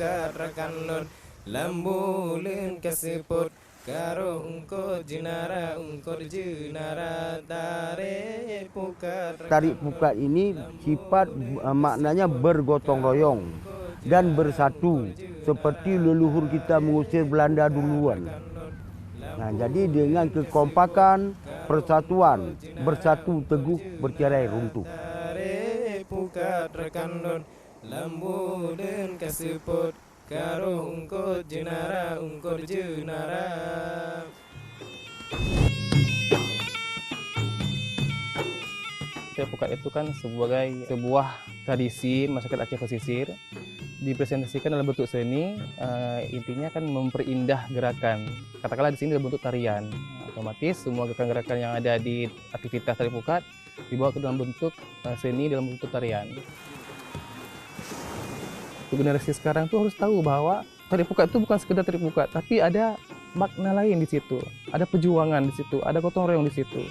pukat rekan lon lambulun keseput karo ungkot jenara ungkot jenara tarik pukat Tarik pukat ini sifat maknanya bergotong royong dan bersatu seperti leluhur kita mengusir Belanda duluan. Nah, jadi dengan kekompakan, persatuan, bersatu teguh bercerai runtuh. Tarik pukat rekan lon lambulun keseput karo ungkot jenara ungkot jenara. Tarik pukat itu kan sebagai sebuah tradisi masyarakat Aceh pesisir, dipresentasikan dalam bentuk seni, intinya kan memperindah gerakan. Katakanlah di sini dalam bentuk tarian, otomatis semua gerakan-gerakan yang ada di aktivitas tarik pukat dibawa ke dalam bentuk seni dalam bentuk tarian. Generasi sekarang tuh harus tahu bahwa tarik pukat itu bukan sekedar tarik pukat, tapi ada makna lain di situ, ada perjuangan di situ, ada gotong royong di situ.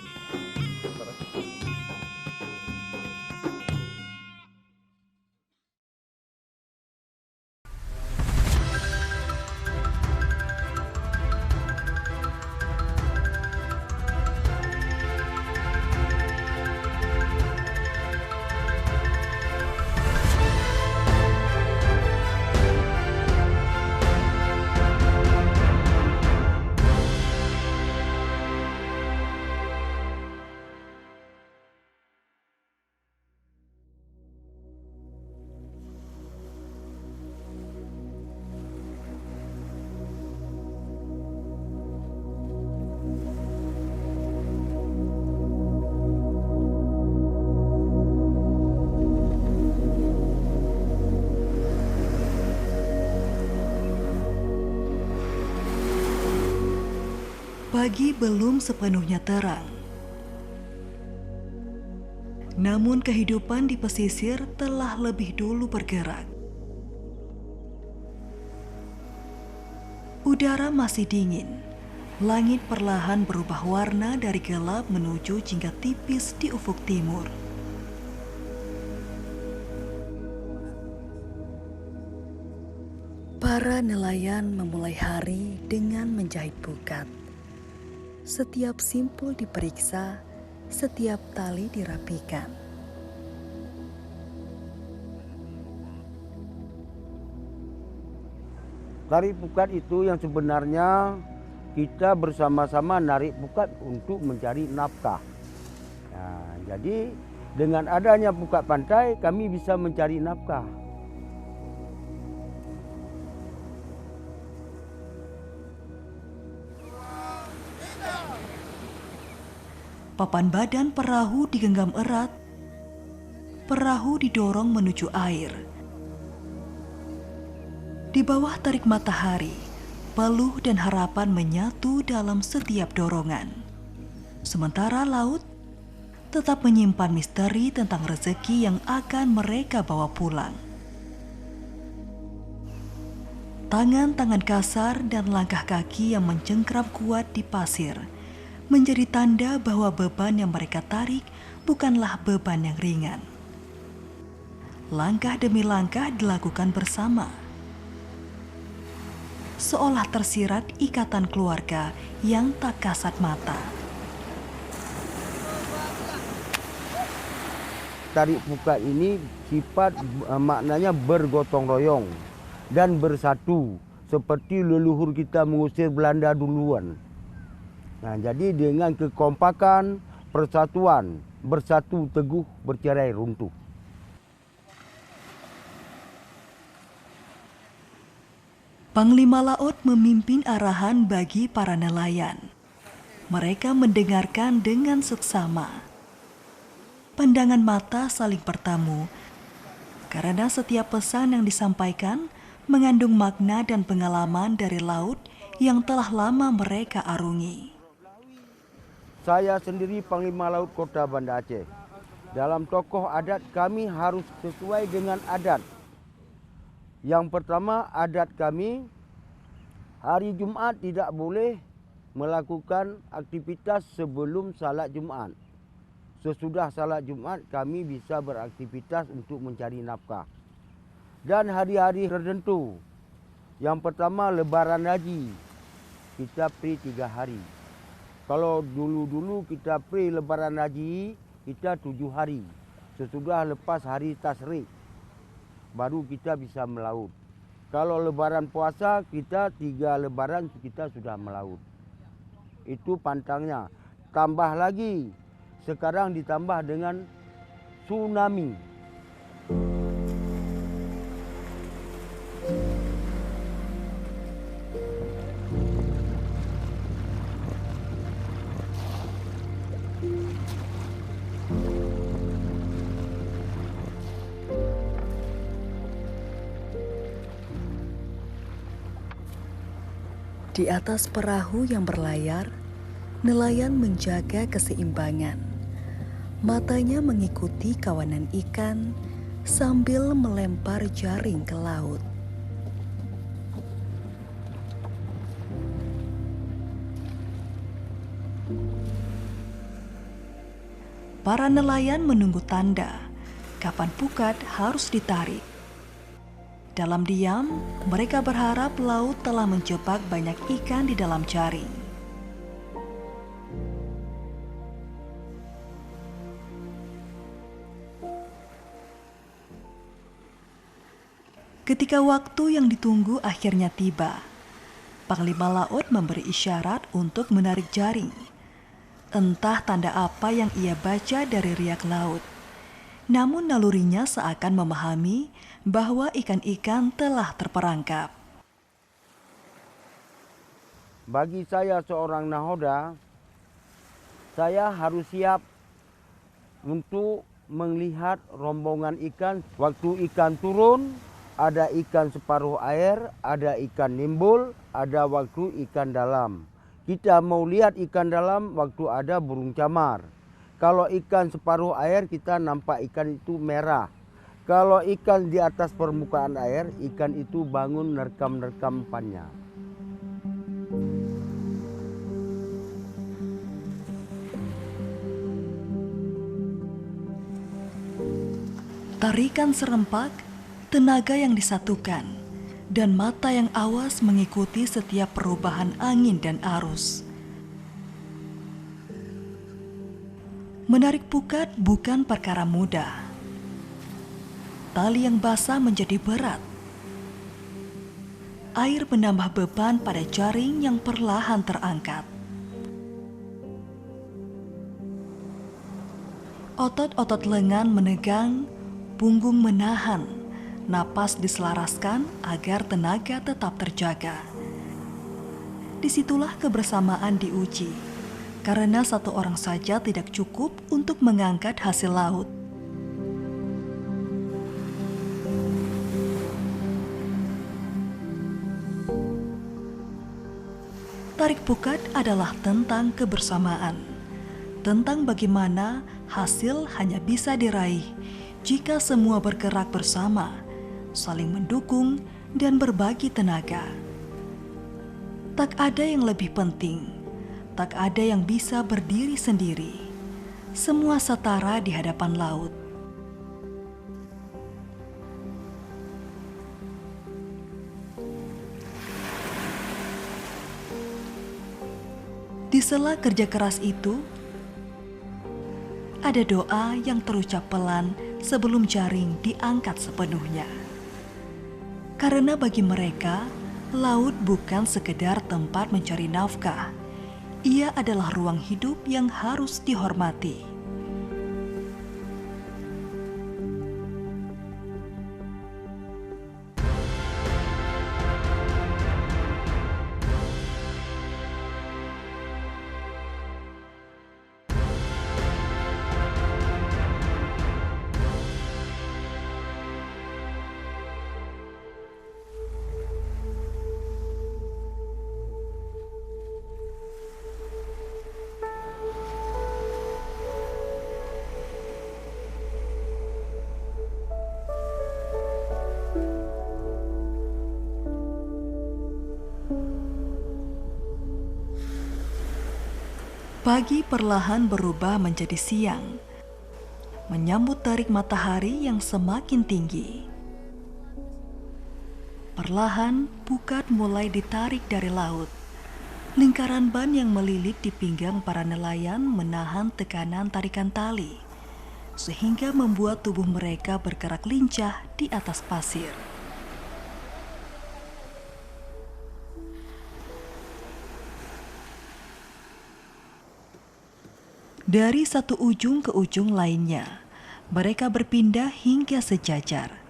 Pagi belum sepenuhnya terang. Namun kehidupan di pesisir telah lebih dulu bergerak. Udara masih dingin. Langit perlahan berubah warna dari gelap menuju jingga tipis di ufuk timur. Para nelayan memulai hari dengan menjahit pukat. Setiap simpul diperiksa, setiap tali dirapikan. Tarik pukat itu yang sebenarnya kita bersama-sama narik pukat untuk mencari nafkah. Nah, jadi dengan adanya pukat pantai kami bisa mencari nafkah. Papan badan perahu digenggam erat. Perahu didorong menuju air. Di bawah terik matahari, peluh dan harapan menyatu dalam setiap dorongan. Sementara laut tetap menyimpan misteri tentang rezeki yang akan mereka bawa pulang. Tangan-tangan kasar dan langkah kaki yang mencengkram kuat di pasir menjadi tanda bahwa beban yang mereka tarik bukanlah beban yang ringan. Langkah demi langkah dilakukan bersama, seolah tersirat ikatan keluarga yang tak kasat mata. Tarik pukat ini sifat maknanya bergotong royong dan bersatu seperti leluhur kita mengusir Belanda duluan. Nah, jadi dengan kekompakan, persatuan, bersatu teguh bercerai runtuh. Panglima Laut memimpin arahan bagi para nelayan. Mereka mendengarkan dengan seksama. Pandangan mata saling bertemu, karena setiap pesan yang disampaikan mengandung makna dan pengalaman dari laut yang telah lama mereka arungi. Saya sendiri Panglima Laut Kota Banda Aceh. Dalam tokoh adat kami harus sesuai dengan adat. Yang pertama, adat kami hari Jumat tidak boleh melakukan aktivitas sebelum salat Jumat. Sesudah salat Jumat kami bisa beraktivitas untuk mencari nafkah. Dan hari-hari tertentu Yang pertama lebaran haji, kita pre 3 hari. Kalau dulu kita pre lebaran haji, kita 7 hari. Sesudah lepas hari tasyrik, baru kita bisa melaut. Kalau lebaran puasa, kita 3 lebaran kita sudah melaut. Itu pantangnya. Tambah lagi, sekarang ditambah dengan tsunami. Di atas perahu yang berlayar, nelayan menjaga keseimbangan. Matanya mengikuti kawanan ikan sambil melempar jaring ke laut. Para nelayan menunggu tanda kapan pukat harus ditarik. Dalam diam, mereka berharap laut telah menjebak banyak ikan di dalam jaring. Ketika waktu yang ditunggu akhirnya tiba, Panglima Laut memberi isyarat untuk menarik jaring. Entah tanda apa yang ia baca dari riak laut. Namun nalurinya seakan memahami bahwa ikan-ikan telah terperangkap. Bagi saya seorang nahoda, saya harus siap untuk melihat rombongan ikan. Waktu ikan turun, ada ikan separuh air, ada ikan nimbul, ada waktu ikan dalam. Kita mau lihat ikan dalam waktu ada burung camar. Kalau ikan separuh air, kita nampak ikan itu merah. Kalau ikan di atas permukaan air, ikan itu bangun nerkam-nerkam umpannya. Tarikan serempak, tenaga yang disatukan, dan mata yang awas mengikuti setiap perubahan angin dan arus. Menarik pukat bukan perkara mudah. Tali yang basah menjadi berat. Air menambah beban pada jaring yang perlahan terangkat. Otot-otot lengan menegang, punggung menahan, napas diselaraskan agar tenaga tetap terjaga. Disitulah kebersamaan diuji, karena satu orang saja tidak cukup untuk mengangkat hasil laut. Tarik pukat adalah tentang kebersamaan, tentang bagaimana hasil hanya bisa diraih jika semua bergerak bersama, saling mendukung dan berbagi tenaga. Tak ada yang lebih penting, tak ada yang bisa berdiri sendiri. Semua setara di hadapan laut. Di sela kerja keras itu, ada doa yang terucap pelan sebelum jaring diangkat sepenuhnya. Karena bagi mereka, laut bukan sekedar tempat mencari nafkah. Ia adalah ruang hidup yang harus dihormati. Pagi perlahan berubah menjadi siang, menyambut terik matahari yang semakin tinggi. Perlahan, pukat mulai ditarik dari laut. Lingkaran ban yang melilit di pinggang para nelayan menahan tekanan tarikan tali, sehingga membuat tubuh mereka bergerak lincah di atas pasir. Dari satu ujung ke ujung lainnya, mereka berpindah hingga sejajar,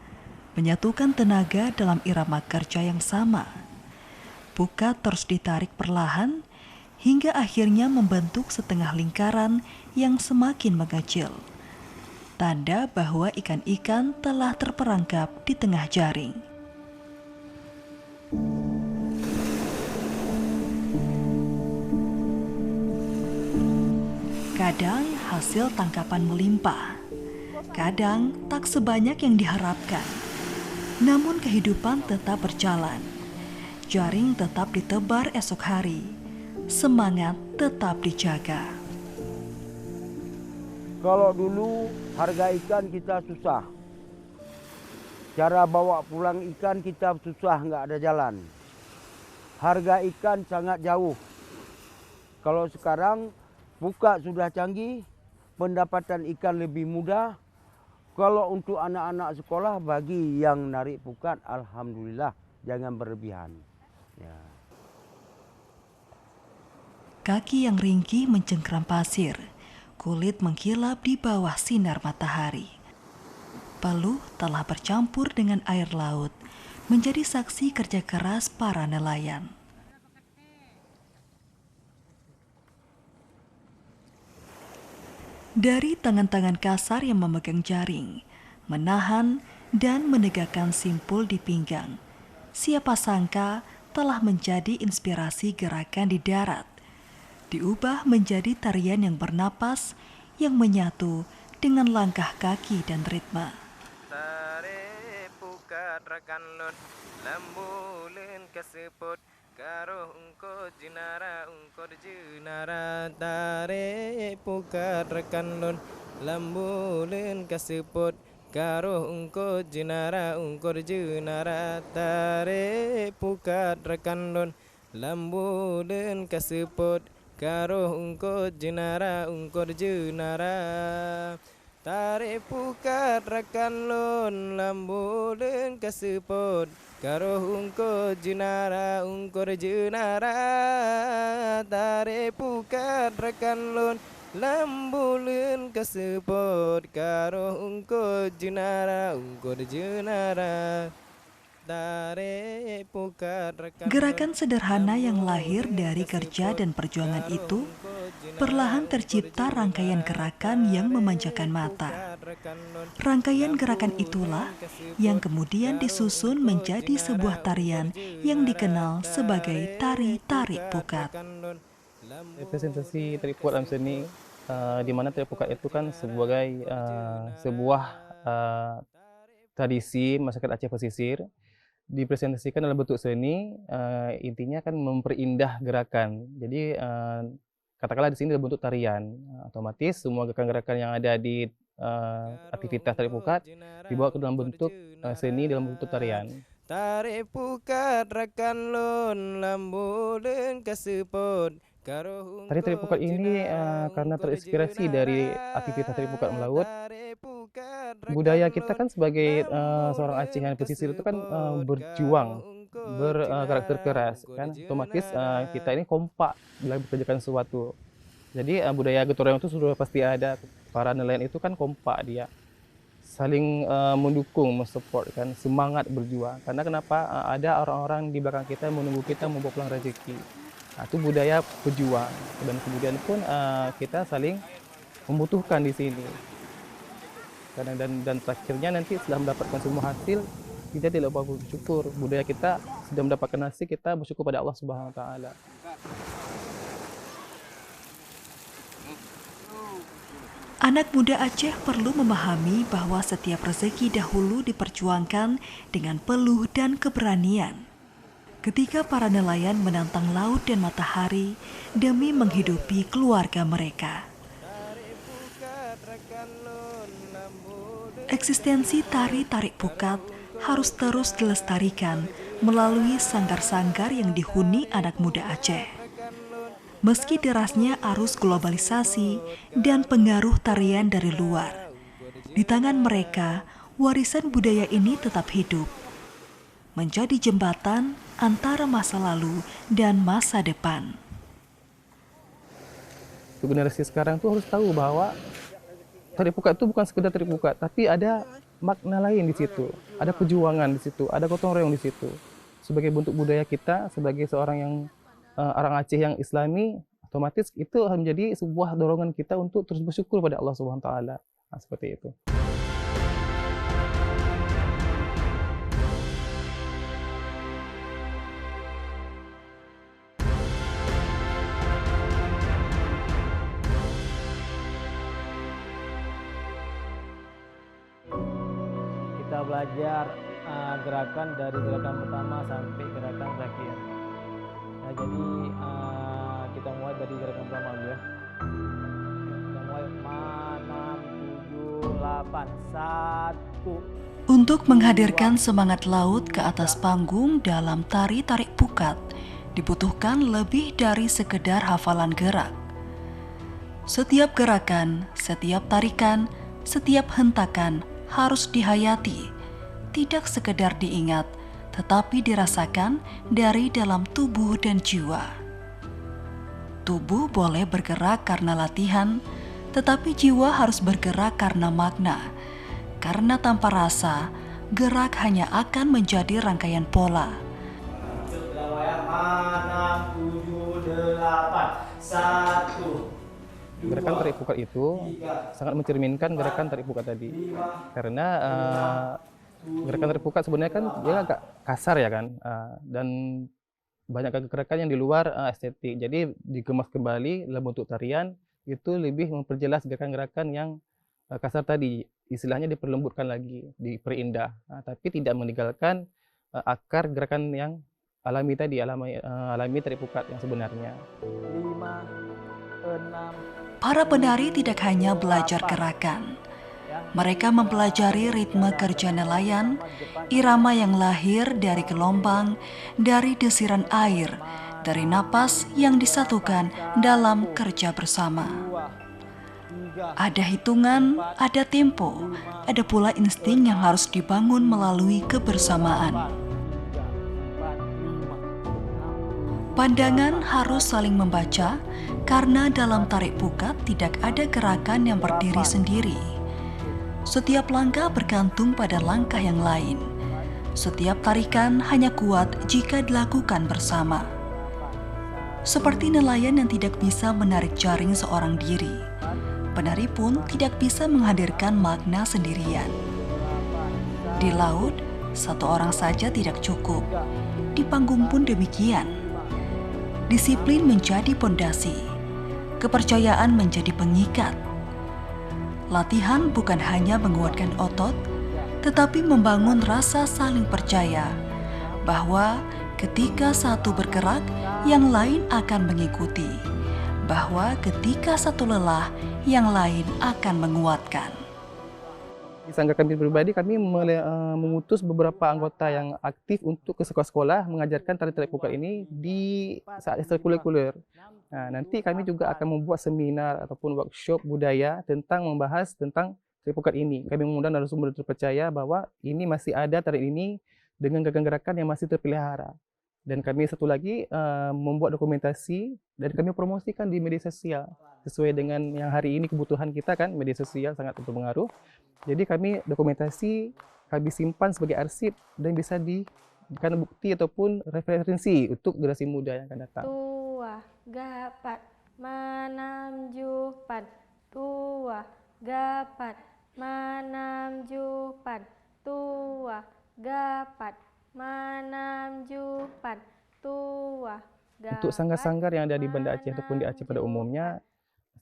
menyatukan tenaga dalam irama kerja yang sama. Pukat terus ditarik perlahan hingga akhirnya membentuk setengah lingkaran yang semakin mengecil. Tanda bahwa ikan-ikan telah terperangkap di tengah jaring. Kadang hasil tangkapan melimpah, kadang tak sebanyak yang diharapkan. Namun kehidupan tetap berjalan. Jaring tetap ditebar esok hari. Semangat tetap dijaga. Kalau dulu harga ikan kita susah. Cara bawa pulang ikan kita susah, nggak ada jalan. Harga ikan sangat jauh. Kalau sekarang pukat sudah canggih, pendapatan ikan lebih mudah. Kalau untuk anak-anak sekolah, bagi yang narik pukat, alhamdulillah, jangan berlebihan. Ya. Kaki yang ringkih mencengkram pasir, kulit mengkilap di bawah sinar matahari. Peluh telah bercampur dengan air laut, menjadi saksi kerja keras para nelayan. Dari tangan-tangan kasar yang memegang jaring, menahan dan menegakkan simpul di pinggang, siapa sangka telah menjadi inspirasi gerakan di darat, diubah menjadi tarian yang bernapas, yang menyatu dengan langkah kaki dan ritme. Tarik pukat rekan lon, lambulin keseput, karo ungko jinara ungko junara. Tarik pukat rekan lon, lambulin keseput, karo ungko jinara ungko junara. Tarik pukat rekan lon, lambulin keseput, karo ungko jinara ungko junara. Tarik pukat rekan lon, lambulin keseput, karo ungko jinara ungko junara. Tarik pukat rekan lon, lambulin keseput, karo ungko jinara ungko junara. Gerakan sederhana yang lahir dari kerja dan perjuangan itu perlahan tercipta rangkaian gerakan yang memanjakan mata. Rangkaian gerakan itulah yang kemudian disusun menjadi sebuah tarian yang dikenal sebagai tari tarik pukat. Representasi tarik pukat dalam seni, di mana tarik pukat itu kan sebagai sebuah tradisi masyarakat Aceh pesisir, dipresentasikan dalam bentuk seni, intinya kan memperindah gerakan. Jadi katakanlah di sini dalam bentuk tarian, otomatis semua gerakan-gerakan yang ada di aktivitas tarik pukat dibawa ke dalam bentuk seni dalam bentuk tarian. Tarik pukat rekan lon, lambulin keseput. Tari tarik pukat ini karena terinspirasi dari aktivitas tarik pukat melaut. Budaya kita kan sebagai seorang Acehan pesisir itu kan berjuang, berkarakter keras, kan otomatis kita ini kompak dalam mengerjakan sesuatu. Jadi budaya gotong royong itu sudah pasti ada. Para nelayan itu kan kompak, dia saling mendukung, mensupport, kan semangat berjuang. Karena kenapa? Ada orang-orang di belakang kita yang menunggu kita membawa pulang rezeki. Nah, itu budaya berjuang, dan kemudian pun kita saling membutuhkan di sini. Dan terakhirnya nanti setelah mendapatkan semua hasil, kita tidak lupa bersyukur. Budaya kita sudah mendapatkan hasil, kita bersyukur pada Allah Subhanahu Wa Taala. Anak muda Aceh perlu memahami bahwa setiap rezeki dahulu diperjuangkan dengan peluh dan keberanian. Ketika para nelayan menantang laut dan matahari demi menghidupi keluarga mereka. Eksistensi tari tarik pukat harus terus dilestarikan melalui sanggar-sanggar yang dihuni anak muda Aceh. Meski derasnya arus globalisasi dan pengaruh tarian dari luar, di tangan mereka warisan budaya ini tetap hidup, menjadi jembatan antara masa lalu dan masa depan. Generasi sekarang tuh harus tahu bahwa tari pukat itu bukan sekedar tari pukat, tapi ada makna lain di situ, ada perjuangan di situ, ada gotong royong di situ. Sebagai bentuk budaya kita, sebagai seorang yang orang Aceh yang Islami, otomatis itu menjadi sebuah dorongan kita untuk terus bersyukur pada Allah Subhanahu wa taala. Nah, seperti itu. Kita belajar gerakan dari gerakan pertama sampai gerakan terakhir. Nah, jadi kita mulai dari gerakan pertama dulu ya. Kita mulai 6, 7, 8, 1. Untuk menghadirkan semangat laut ke atas panggung dalam tari tarik pukat, dibutuhkan lebih dari sekedar hafalan gerak. Setiap gerakan, setiap tarikan, setiap hentakan harus dihayati, tidak sekedar diingat, tetapi dirasakan dari dalam tubuh dan jiwa. Tubuh boleh bergerak karena latihan, tetapi jiwa harus bergerak karena makna. Karena tanpa rasa, gerak hanya akan menjadi rangkaian pola. 6, 7, 8, 1. Gerakan tarik pukat itu sangat mencerminkan gerakan tarik pukat tadi. Karena gerakan tarik pukat sebenarnya kan dia agak kasar ya kan, dan banyak gerakan yang di luar estetik. Jadi dikemas kembali dalam bentuk tarian itu lebih memperjelas gerakan-gerakan yang kasar tadi. Istilahnya diperlembutkan lagi, diperindah, tapi tidak meninggalkan akar gerakan yang alami tadi, alami tarik pukat yang sebenarnya. 5, 6. Para penari tidak hanya belajar gerakan. Mereka mempelajari ritme kerja nelayan, irama yang lahir dari gelombang, dari desiran air, dari napas yang disatukan dalam kerja bersama. Ada hitungan, ada tempo, ada pula insting yang harus dibangun melalui kebersamaan. Pandangan harus saling membaca, karena dalam tarik pukat tidak ada gerakan yang berdiri sendiri. Setiap langkah bergantung pada langkah yang lain. Setiap tarikan hanya kuat jika dilakukan bersama. Seperti nelayan yang tidak bisa menarik jaring seorang diri, penari pun tidak bisa menghadirkan makna sendirian. Di laut, satu orang saja tidak cukup. Di panggung pun demikian. Disiplin menjadi pondasi, kepercayaan menjadi pengikat. Latihan bukan hanya menguatkan otot, tetapi membangun rasa saling percaya bahwa ketika satu bergerak, yang lain akan mengikuti, bahwa ketika satu lelah, yang lain akan menguatkan. Di Sanggar kami pribadi, kami mengutus beberapa anggota yang aktif untuk ke sekolah-sekolah mengajarkan tari tarik pukat ini di saat ekstrakurikuler. Nah, nanti kami juga akan membuat seminar ataupun workshop budaya tentang membahas tentang tarik pukat ini. Kami mengundang narasumber terpercaya bahwa ini masih ada tari ini dengan gerakan-gerakan yang masih terpelihara. Dan kami satu lagi membuat dokumentasi dan kami promosikan di media sosial sesuai dengan yang hari ini kebutuhan kita kan, media sosial sangat berpengaruh. Jadi kami dokumentasi, kami simpan sebagai arsip dan bisa dijadikan bukti ataupun referensi untuk generasi muda yang akan datang. Tua, gapat, manamjupan. Tua, gapat, manamjupan. Tua, gapat, manamjupan. Tua, gapat. Untuk sanggar-sanggar yang ada di Banda Aceh ataupun di Aceh pada umumnya,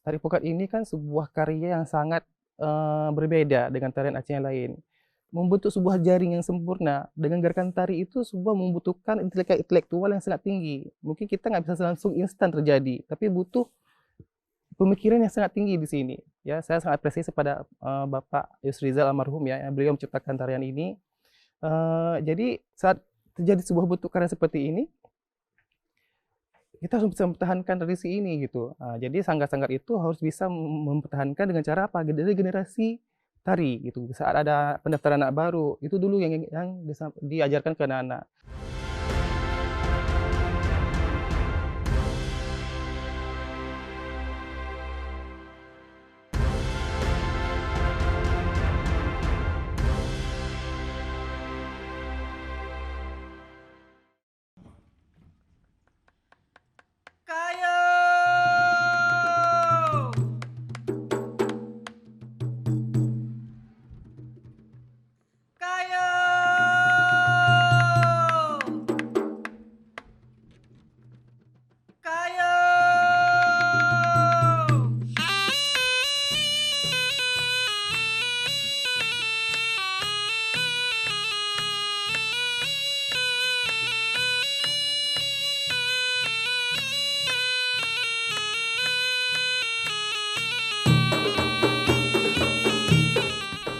tari pukat ini kan sebuah karya yang sangat berbeda dengan tarian Aceh yang lain. Membentuk sebuah jaring yang sempurna dengan gerakan tari itu sebuah membutuhkan intelektual yang sangat tinggi. Mungkin kita nggak bisa langsung instan terjadi, tapi butuh pemikiran yang sangat tinggi di sini. Ya, saya sangat apresiasi pada Bapak Yusrizal almarhum ya, yang beliau menciptakan tarian ini. Jadi saat terjadi sebuah bentuk karya seperti ini, kita harus bisa mempertahankan tradisi ini gitu. Jadi sanggar-sanggar itu harus bisa mempertahankan dengan cara apa? Dari generasi tari gitu. Saat ada pendaftaran anak baru, itu dulu yang diajarkan ke anak-anak.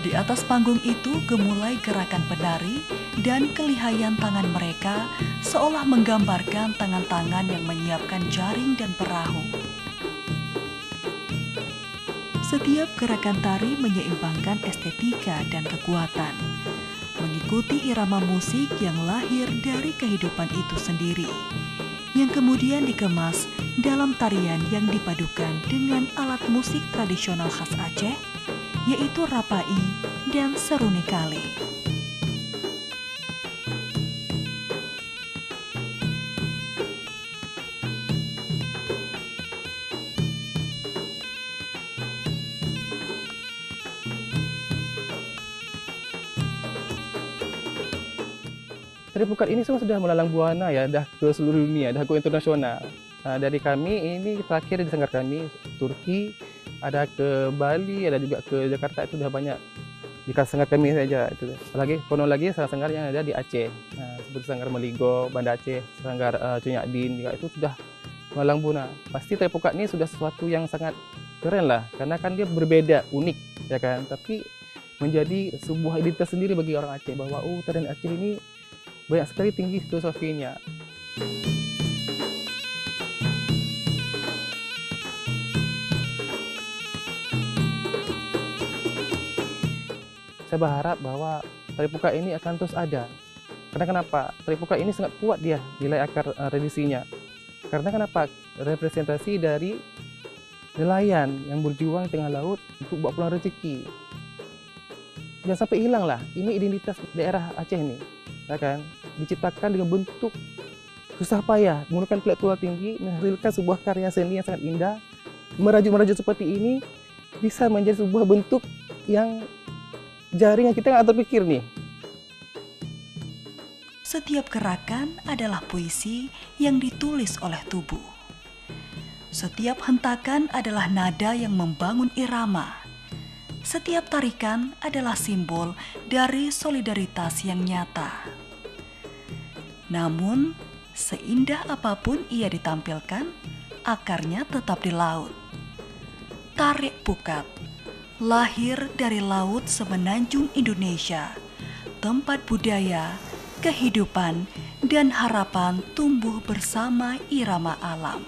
Di atas panggung itu gemulai gerakan penari dan kelihayan tangan mereka seolah menggambarkan tangan-tangan yang menyiapkan jaring dan perahu. Setiap gerakan tari menyeimbangkan estetika dan kekuatan, mengikuti irama musik yang lahir dari kehidupan itu sendiri, yang kemudian dikemas dalam tarian yang dipadukan dengan alat musik tradisional khas Aceh, yaitu rapai dan seruni kali. Tari Pukat ini semua sudah melalang buana ya, dah ke seluruh dunia, dah ke internasional. Dari kami ini terakhir di sanggar kami Turki, ada ke Bali, ada juga ke Jakarta, itu sudah banyak di sanggar kami saja itu. Apalagi konon lagi sanggar yang ada di Aceh, seperti sanggar Meligo, Banda Aceh, sanggar Cunyadin juga itu sudah melalang buana. Pasti Tari Pukat ini sudah sesuatu yang sangat keren lah, karena kan dia berbeda, unik ya kan, tapi menjadi sebuah identitas sendiri bagi orang Aceh bahwa tarian Aceh ini banyak sekali tinggi filosofinya. Saya berharap bahwa Tari Pukat ini akan terus ada. Karena kenapa? Tari Pukat ini sangat kuat dia nilai akar tradisinya. Karena kenapa? Representasi dari nelayan yang berjuang di tengah laut untuk bawa pulang rezeki. Jangan sampai hilang lah. Ini identitas daerah Aceh ini, ya kan? Diciptakan dengan bentuk susah payah, menggunakan intelektual tinggi, menghasilkan sebuah karya seni yang sangat indah. Merajuk-merajuk seperti ini bisa menjadi sebuah bentuk yang jaring yang kita nggak terpikir nih. Setiap gerakan adalah puisi yang ditulis oleh tubuh. Setiap hentakan adalah nada yang membangun irama. Setiap tarikan adalah simbol dari solidaritas yang nyata. Namun, seindah apapun ia ditampilkan, akarnya tetap di laut. Tari Pukat lahir dari laut semenanjung Indonesia, tempat budaya, kehidupan, dan harapan tumbuh bersama irama alam.